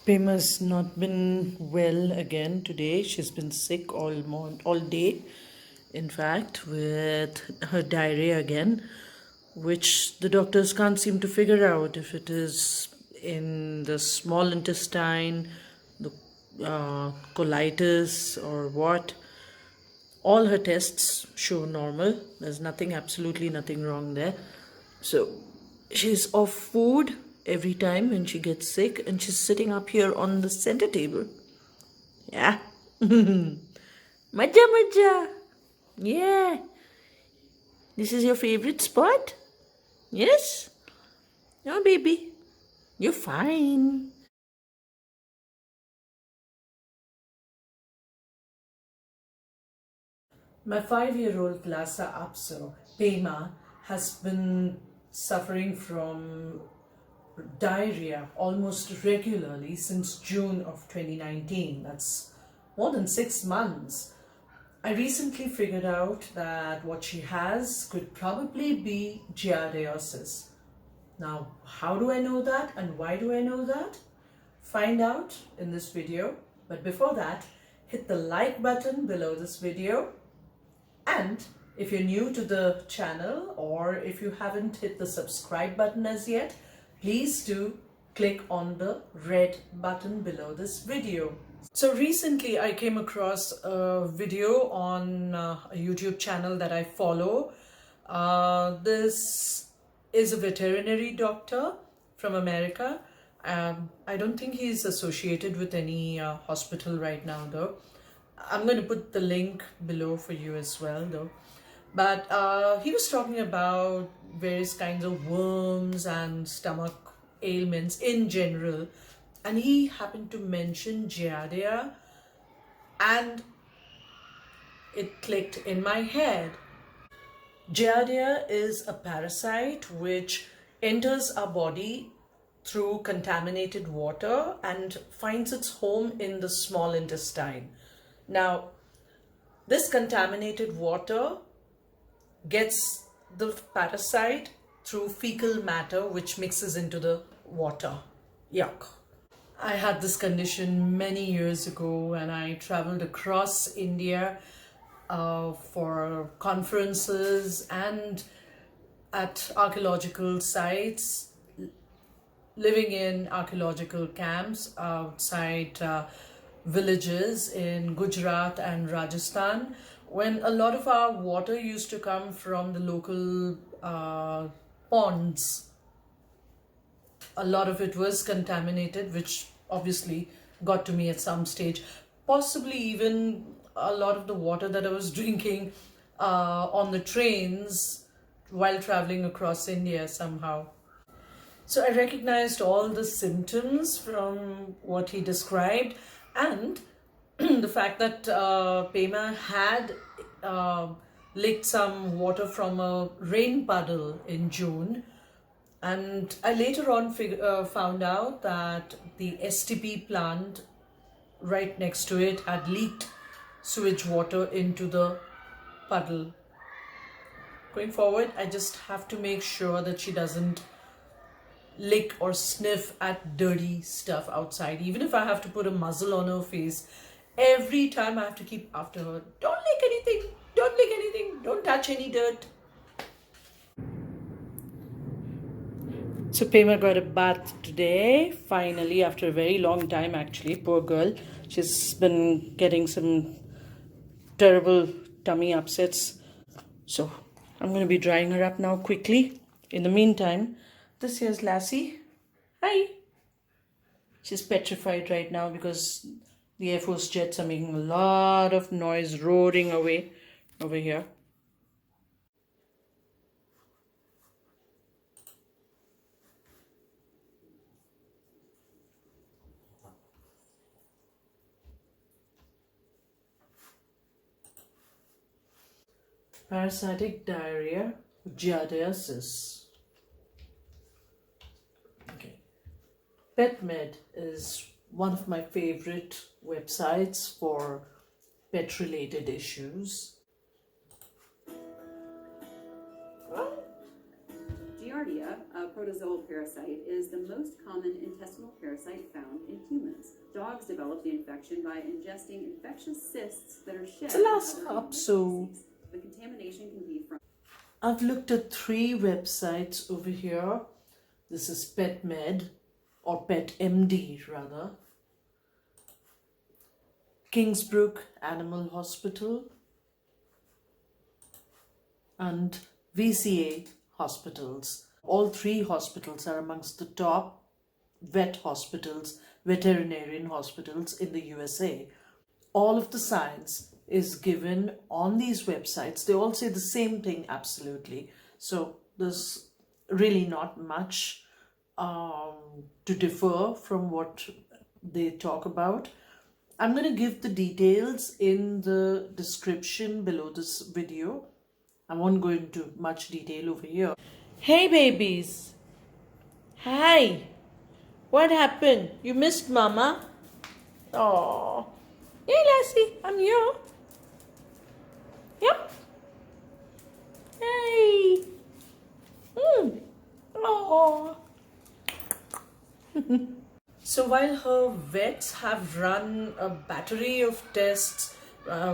Pema's not been well again today. She's been sick all day, in fact, with her diarrhea again, which the doctors can't seem to figure out if it is in the small intestine, the colitis, or what. All her tests show normal. There's nothing, absolutely nothing wrong there. So she's off food every time when she gets sick, and she's sitting up here on the center table. Yeah. Maja, Maja. Yeah. This is your favorite spot? Yes? Oh, baby. You're fine. My 5-year-old Lhasa Apso, Pema, has been suffering from diarrhea almost regularly since June of 2019. That's more than 6 months. I recently figured out that what she has could probably be Giardiasis. Now, how do I know that and why do I know that? Find out in this video. But before that, hit the like button below this video. And if you're new to the channel or if you haven't hit the subscribe button as yet, please do click on the red button below this video. So recently I came across a video on a YouTube channel that I follow. This is a veterinary doctor from America. I don't think he's associated with any hospital right now though. I'm going to put the link below for you as well though. But he was talking about various kinds of worms and stomach ailments in general. And he happened to mention Giardia, and it clicked in my head. Giardia is a parasite which enters our body through contaminated water and finds its home in the small intestine. Now, this contaminated water gets the parasite through fecal matter which mixes into the water. Yuck. I had this condition many years ago and I traveled across India for conferences and at archaeological sites, living in archaeological camps outside villages in Gujarat and Rajasthan, when a lot of our water used to come from the local ponds. A lot of it was contaminated, which obviously got to me at some stage. Possibly even a lot of the water that I was drinking on the trains while traveling across India somehow. So I recognized all the symptoms from what he described, and the fact that Pema had licked some water from a rain puddle in June. And I later on found out that the STP plant right next to it had leaked sewage water into the puddle. Going forward, I just have to make sure that she doesn't lick or sniff at dirty stuff outside. Even if I have to put a muzzle on her face, every time I have to keep after her. Don't lick anything, don't lick anything, don't touch any dirt. So Pema got a bath today, finally, after a very long time actually. Poor girl. She's been getting some terrible tummy upsets. So I'm going to be drying her up now quickly. In the meantime, this here's Lassie. Hi. She's petrified right now because the Air Force jets are making a lot of noise, roaring away over here. Parasitic diarrhea, Giardiasis. Okay. PetMed is one of my favorite websites for pet-related issues. Giardia, a protozoal parasite, is the most common intestinal parasite found in humans. Dogs develop the infection by ingesting infectious cysts that are shed. It's the last cup, so the contamination can be from. I've looked at 3 websites over here. This is PetMed, or PetMD rather, Kingsbrook Animal Hospital, and VCA hospitals. All 3 hospitals are amongst the top vet hospitals, veterinarian hospitals in the USA. All of the science is given on these websites. They all say the same thing, absolutely. So there's really not much to differ from what they talk about. I'm going to give the details in the description below this video. I won't go into much detail over here. Hey babies. Hi. What happened? You missed Mama? Oh. Hey Lassie, I'm here. Yep. Hey. Oh. So while her vets have run a battery of tests,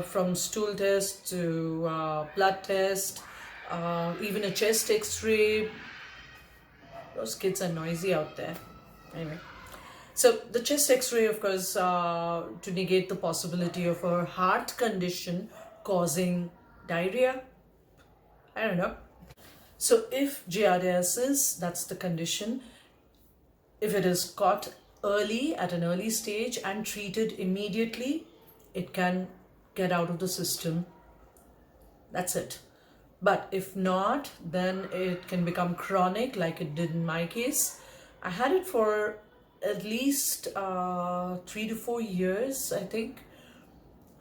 from stool test to blood test, even a chest x-ray. Those kids are noisy out there. Anyway, so the chest x-ray, of course, to negate the possibility of her heart condition causing diarrhea. I don't know. So if Giardiasis, that's the condition, if it is caught early, at an early stage and treated immediately, it can get out of the system. That's it. But if not, then it can become chronic, like it did in my case. I had it for at least 3 to 4 years, I think.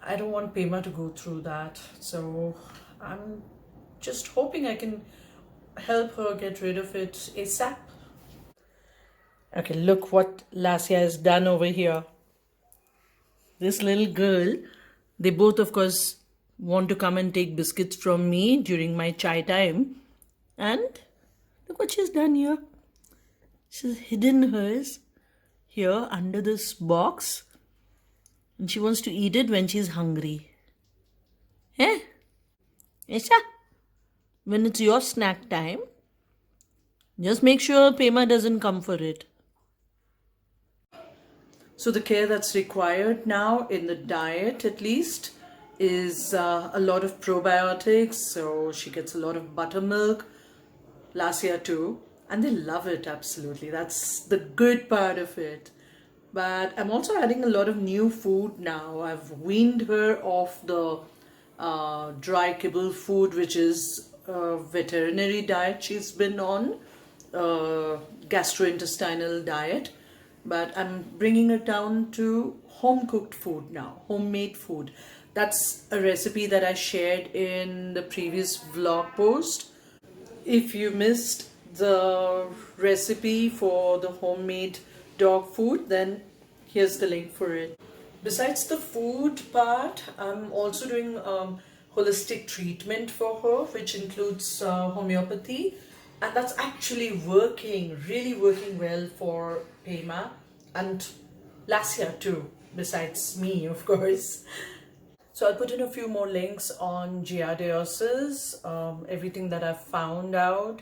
I don't want Pema to go through that. So I'm just hoping I can help her get rid of it ASAP. Okay, look what Lassia has done over here. This little girl, they both, of course, want to come and take biscuits from me during my chai time. And look what she's done here. She's hidden hers here under this box. And she wants to eat it when she's hungry. Eh? Isha? When it's your snack time, just make sure Pema doesn't come for it. So the care that's required now in the diet, at least, is a lot of probiotics. So she gets a lot of buttermilk, Lassia too, and they love it, absolutely. That's the good part of it. But I'm also adding a lot of new food now. I've weaned her off the dry kibble food, which is a veterinary diet she's been on, gastrointestinal diet. But I'm bringing it down to home cooked food now, homemade food. That's a recipe that I shared in the previous vlog post. If you missed the recipe for the homemade dog food, then here's the link for it. Besides the food part, I'm also doing holistic treatment for her, which includes homeopathy. And that's actually working, really working well for Pema and Lassia too, besides me, of course. So I'll put in a few more links on Giardiasis, everything that I've found out.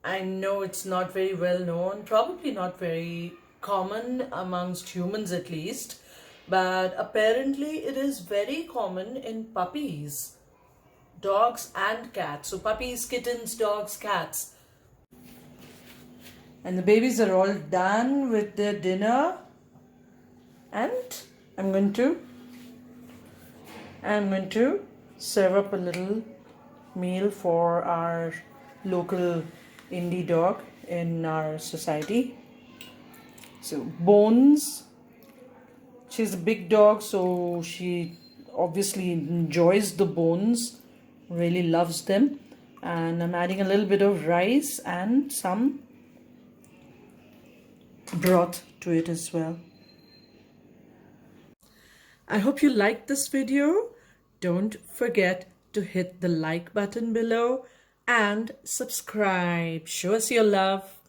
I know it's not very well known, probably not very common amongst humans at least, but apparently it is very common in puppies, dogs and cats. So puppies, kittens, dogs, cats. And the babies are all done with their dinner, and I'm going to serve up a little meal for our local indie dog in our society. So Bones, she's a big dog, so she obviously enjoys the bones, really loves them. And I'm adding a little bit of rice and some broth to it as well. I hope you liked this video. Don't forget to hit the like button below and subscribe. Show us your love.